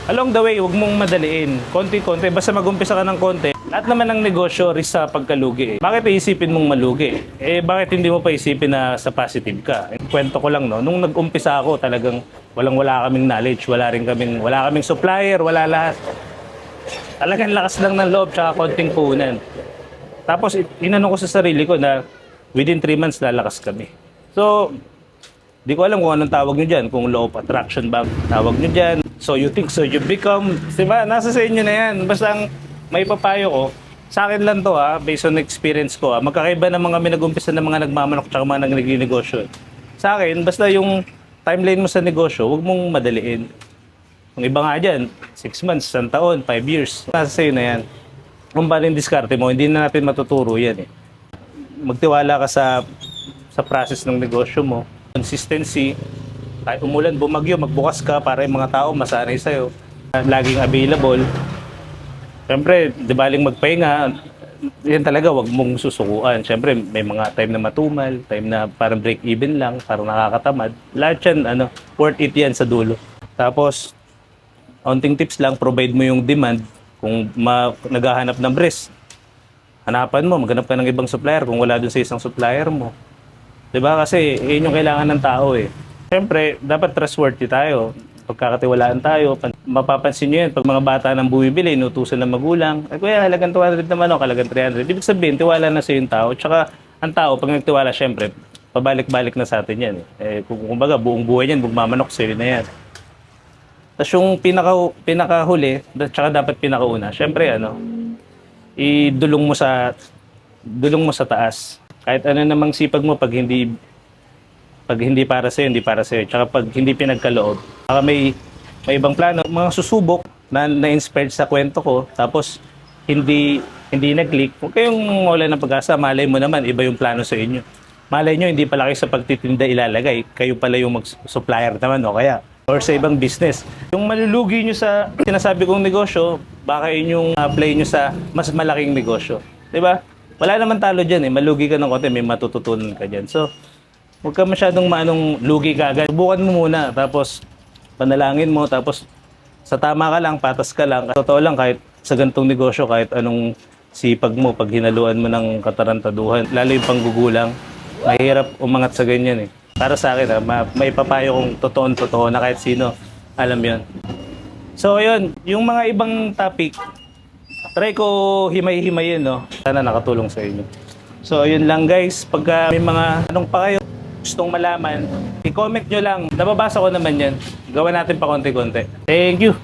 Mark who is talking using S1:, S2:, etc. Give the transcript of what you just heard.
S1: Along the way, huwag mong madaliin. Konti-konti, basta mag-umpisa ka ng konti. Lahat naman ng negosyo, risk sa pagkalugi. Bakit iisipin mong malugi? Bakit hindi mo pa isipin na sa positive ka? Kwento ko lang, no? Nung nag-umpisa ako, talagang wala kaming knowledge, wala kaming supplier, wala lahat. Talagang lakas lang ng loob, tsaka konting puhunan. Tapos, inano ko sa sarili ko na within 3 months, lalakas kami. So, di ko alam kung anong tawag nyo dyan, kung law of attraction ba tawag nyo dyan. So you think, so you become. Diba? Nasa sa inyo na yan. Basta ang may papayo ko, sa akin lang to based on experience ko magkakaiba ng mga nag-umpisa ng mga nagmamanok tsaka mga nag-negosyo. Sa akin, basta yung timeline mo sa negosyo, huwag mong madaliin. Yung iba nga dyan, 6 months, 1 taon, 5 years. Nasa sa'yo na yan. Kung paano yung diskarte mo, hindi na natin matuturo yan Magtiwala ka sa process ng negosyo mo. Consistency, kahit umulan, bumagyo, magbukas ka para yung mga tao masanay sa'yo. Laging available. Siyempre, di baling magpahinga, yan talaga, wag mong susukuan. Siyempre, may mga time na matumal, time na parang break-even lang, parang nakakatamad. Lahat yan, worth it yan sa dulo. Tapos, onting tips lang, provide mo yung demand. Kung naghahanap ng breast, hanapan mo, maghanap ka ng ibang supplier kung wala dun sa isang supplier mo. Diba? Kasi yun yung kailangan ng tao Siyempre, dapat trustworthy tayo. Pagkakatiwalaan tayo, mapapansin nyo yan. Pag mga bata nang bumibili, inutusan ng magulang, kuya, halagang 200 naman halagang 300. Ibig sabihin, tiwala na sa yung tao. Tsaka, ang tao, pag nagtiwala, siyempre, pabalik-balik na sa atin yan kumbaga, buong buhay yan, bugmamanok sa'yo na yan. Tapos yung pinakahuli, tsaka dapat pinakauna, siyempre, idulong mo sa taas. Kahit ano namang sipag mo pag hindi para sa'yo, hindi para sa'yo. Tsaka pag hindi pinagkaloob, baka may ibang plano, mga susubok na-inspired sa kwento ko, tapos hindi nag-click. Huwag kayong wala ng pag-asa, malay mo naman, iba yung plano sa inyo. Malay nyo, hindi pala kayo sa pagtitinda ilalagay, kayo pala yung mag-supplier naman kaya or sa ibang business. Yung malulugi nyo sa sinasabi kong negosyo, baka yun yung play nyo sa mas malaking negosyo. Diba? Wala naman talo dyan malugi ka ng konti, may matututunan ka dyan. So, huwag ka masyadong lugi ka agad. Subukan mo muna, tapos panalangin mo, tapos sa tama ka lang, patas ka lang. Totoo lang, kahit sa ganitong negosyo, kahit anong sipag mo, pag hinaluan mo ng katarantaduhan, lalo yung panggugulang, mahirap umangat sa ganyan Para sa akin, may papayo kong totoo na kahit sino, alam yon. So, yun, yung mga ibang topic, try ko himay-himayin, Sana nakatulong sa inyo. So, yun lang guys. Pagka may mga tanong pa kayo, gustong malaman, i-comment nyo lang. Nababasa ko naman yan. Gawa natin pa konti-konti. Thank you!